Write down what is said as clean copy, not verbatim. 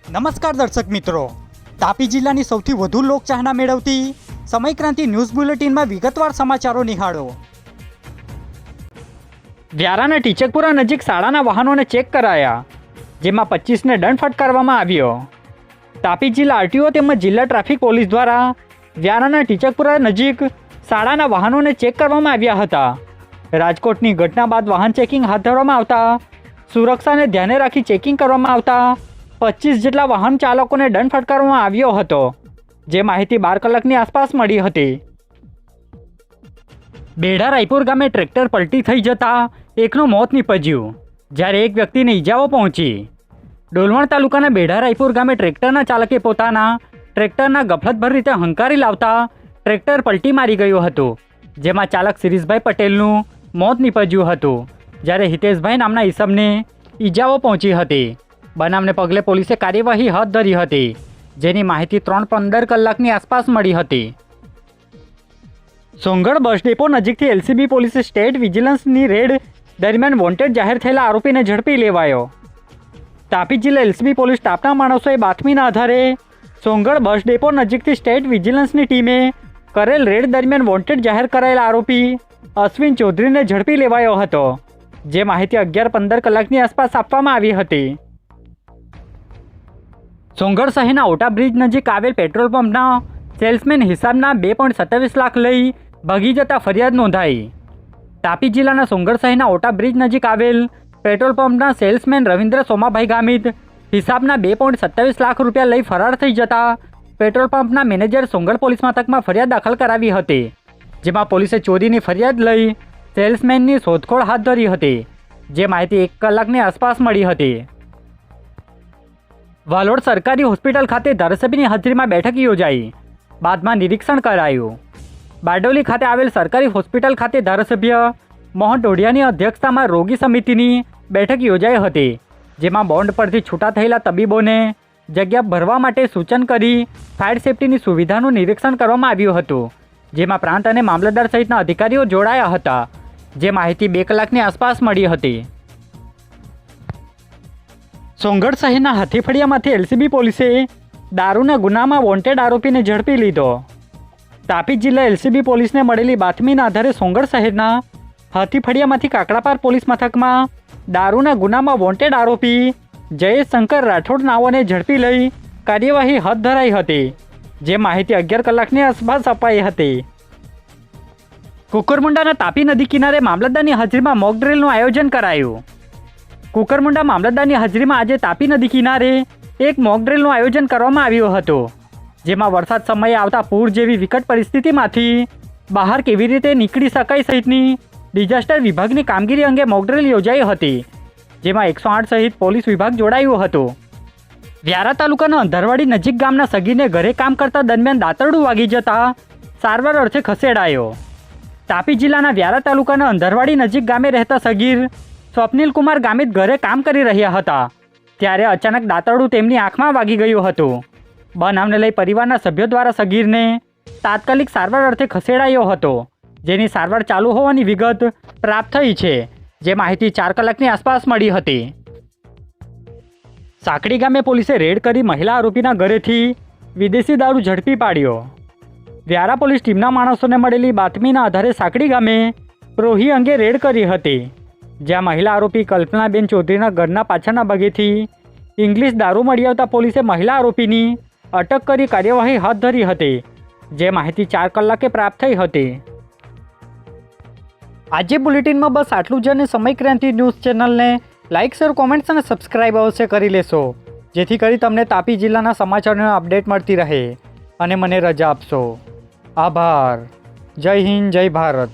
નમસ્કાર દર્શક મિત્રો, તાપી જિલ્લાની સૌથી વધુ લોકચાહના મેળવતી સમયક્રાંતિ ન્યૂઝ બુલેટિનમાં વિગતવાર સમાચારો નિહાળો। વ્યારાના ટીચકપુરા નજીક શાળાના વાહનોને ચેક કરાયા, જેમાં 25ને દંડ ફટકારવામાં આવ્યો। તાપી જિલ્લા આરટીઓ તેમજ જિલ્લા ટ્રાફિક પોલીસ દ્વારા વ્યારાના ટીચકપુરા નજીક શાળાના વાહનોને ચેક કરવામાં આવ્યા હતા। રાજકોટની ઘટના બાદ વાહન ચેકિંગ હાથ ધરવામાં આવતા સુરક્ષાને ધ્યાને રાખી ચેકિંગ કરવામાં આવતા 25 જેટલા વાહન ચાલકોને દંડ ફટકારવામાં આવ્યો હતો, જે માહિતી 12 કલાકની આસપાસ મળી હતી। બેઢા રાયપુર ગામે ટ્રેક્ટર પલટી થઈ જતા એકનું મોત નીપજ્યું, જ્યારે એક વ્યક્તિને ઈજાઓ પહોંચી। ડોલવણ તાલુકાના બેઢા રાયપુર ગામે ટ્રેક્ટરના ચાલકે પોતાના ટ્રેક્ટરના ગફલતભર રીતે હંકારી લાવતા ટ્રેક્ટર પલટી મારી ગયું હતું, જેમાં ચાલક શિરીષભાઈ પટેલનું મોત નીપજ્યું હતું, જ્યારે હિતેશભાઈ નામના ઈસમને ઈજાઓ પહોંચી હતી। બનાવને પગલે પોલીસે કાર્યવાહી હાથ ધરી હતી, જેની માહિતી 3:15 કલાકની આસપાસ મળી હતી। સોંગઢ બસ ડેપો નજીકથી એલસીબી પોલીસે સ્ટેટ વિજિલન્સની રેડ દરમિયાન વોન્ટેડ જાહેર થયેલા આરોપીને ઝડપી લેવાયો। તાપી જિલ્લા એલસીબી પોલીસ સ્ટાફના માણસોએ બાતમીના આધારે સોંગઢ બસ ડેપો નજીકથી સ્ટેટ વિજિલન્સની ટીમે કરેલ રેડ દરમિયાન વોન્ટેડ જાહેર કરાયેલા આરોપી અશ્વિન ચૌધરીને ઝડપી લેવાયો હતો, જે માહિતી 11:15 કલાકની આસપાસ આપવામાં આવી હતી। સોંગઢ શહેરના ઓટા બ્રિજ નજીક આવેલ પેટ્રોલ પંપના સેલ્સમેન હિસાબના 2.27 લાખ લઈ ભાગી જતા ફરિયાદ નોંધાઈ। તાપી જિલ્લાના સોંગઢ શહેરના ઓટા બ્રિજ નજીક આવેલ પેટ્રોલ પંપના સેલ્સમેન રવિન્દ્ર સોમાભાઈ ગામિત હિસાબના 2.27 લાખ રૂપિયા લઈ ફરાર થઈ જતા પેટ્રોલ પંપના મેનેજર સોંગઢ પોલીસ મથકમાં ફરિયાદ દાખલ કરાવી હતી, જેમાં પોલીસે ચોરીની ફરિયાદ લઈ સેલ્સમેનની શોધખોળ હાથ ધરી હતી, જે માહિતી 1 કલાકની આસપાસ મળી હતી। વાલોડ સરકારી હોસ્પિટલ ખાતે ધારાસભ્યની હાજરીમાં બેઠક યોજાઈ, બાદમાં નિરીક્ષણ કરાયું। બારડોલી ખાતે આવેલ સરકારી હોસ્પિટલ ખાતે ધારાસભ્ય મોહન ટોડિયાની અધ્યક્ષતામાં રોગી સમિતિની બેઠક યોજાઈ હતી, જેમાં બોન્ડ પરથી છૂટા થયેલા તબીબોને જગ્યા ભરવા માટે સૂચન કરી ફાયર સેફ્ટીની સુવિધાનું નિરીક્ષણ કરવામાં આવ્યું હતું, જેમાં પ્રાંત અને મામલતદાર સહિતના અધિકારીઓ જોડાયા હતા, જે માહિતી 2 કલાકની આસપાસ મળી હતી। સોંગઢ શહેરના હાથીફળિયામાંથી એલસીબી પોલીસે દારૂના ગુનામાં વોન્ટેડ આરોપીને ઝડપી લીધો। તાપી જિલ્લા એલસીબી પોલીસને મળેલી બાતમીના આધારે સોંગઢ શહેરના હાથીફળિયામાંથી કાકડાપાર પોલીસ મથકમાં દારૂના ગુનામાં વોન્ટેડ આરોપી જયેશ શંકર રાઠોડ નાઓને ઝડપી લઈ કાર્યવાહી હાથ ધરાઈ હતી, જે માહિતી 11 કલાકની આસપાસ અપાઈ હતી। કુકરમુંડાના તાપી નદી કિનારે મામલતદારની હાજરીમાં મોક ડ્રિલનું આયોજન કરાયું। કુકરમુંડા મામલતદારની હાજરીમાં આજે તાપી નદી કિનારે એક મોક ડ્રિલનું આયોજન કરવામાં આવ્યું હતું, જેમાં વરસાદ સમયે આવતા પૂર જેવી વિકટ પરિસ્થિતિમાંથી બહાર કેવી રીતે નીકળી શકાય સહિતની ડિઝાસ્ટર વિભાગની કામગીરી અંગે મોક ડ્રિલ યોજાઈ હતી, જેમાં 108 સહિત પોલીસ વિભાગ જોડાયું હતું। વ્યારા તાલુકાના અંધારવાડી નજીક ગામના સગીરને ઘરે કામ કરતા દરમિયાન દાતરડું વાગી જતા સારવાર અર્થે ખસેડાયો। તાપી જિલ્લાના વ્યારા તાલુકાના અંધારવાડી નજીક ગામે રહેતા સગીર સ્વપ્નિલ કુમાર ગામિત ઘરે કામ કરી રહ્યા હતા, ત્યારે અચાનક દાતરડું તેમની આંખમાં વાગી ગયું હતું। બનાવને લઈ પરિવારના સભ્યો દ્વારા સગીરને તાત્કાલિક સારવાર અર્થે ખસેડાયો હતો, જેની સારવાર ચાલુ હોવાની વિગત પ્રાપ્ત થઈ છે, જે માહિતી 4 કલાકની આસપાસ મળી હતી। સાંકડી ગામે પોલીસે રેડ કરી મહિલા આરોપીના ઘરેથી વિદેશી દારૂ ઝડપી પાડ્યો। વ્યારા પોલીસ ટીમના માણસોને મળેલી બાતમીના આધારે સાંકડી ગામે પ્રોહી અંગે રેડ કરી હતી, જ્યાં મહિલા આરોપી કલ્પનાબેન ચૌધરીના ઘરના પાછળના ભાગેથી ઇંગ્લિશ દારૂ મળી આવતા પોલીસે મહિલા આરોપીની અટક કરી કાર્યવાહી હાથ ધરી હતી, જે માહિતી 4 કલાકે પ્રાપ્ત થઈ હતી। આજે બુલેટિનમાં બસ આટલું જ, અને સમયક્રાંતિ ન્યૂઝ ચેનલને લાઇક, શેર, કોમેન્ટ્સ અને સબસ્ક્રાઇબ અવશ્ય કરી લેશો, જેથી કરી તમને તાપી જિલ્લાના સમાચારોની અપડેટ મળતી રહે, અને મને રજા આપશો। આભાર। જય હિન્દ, જય ભારત।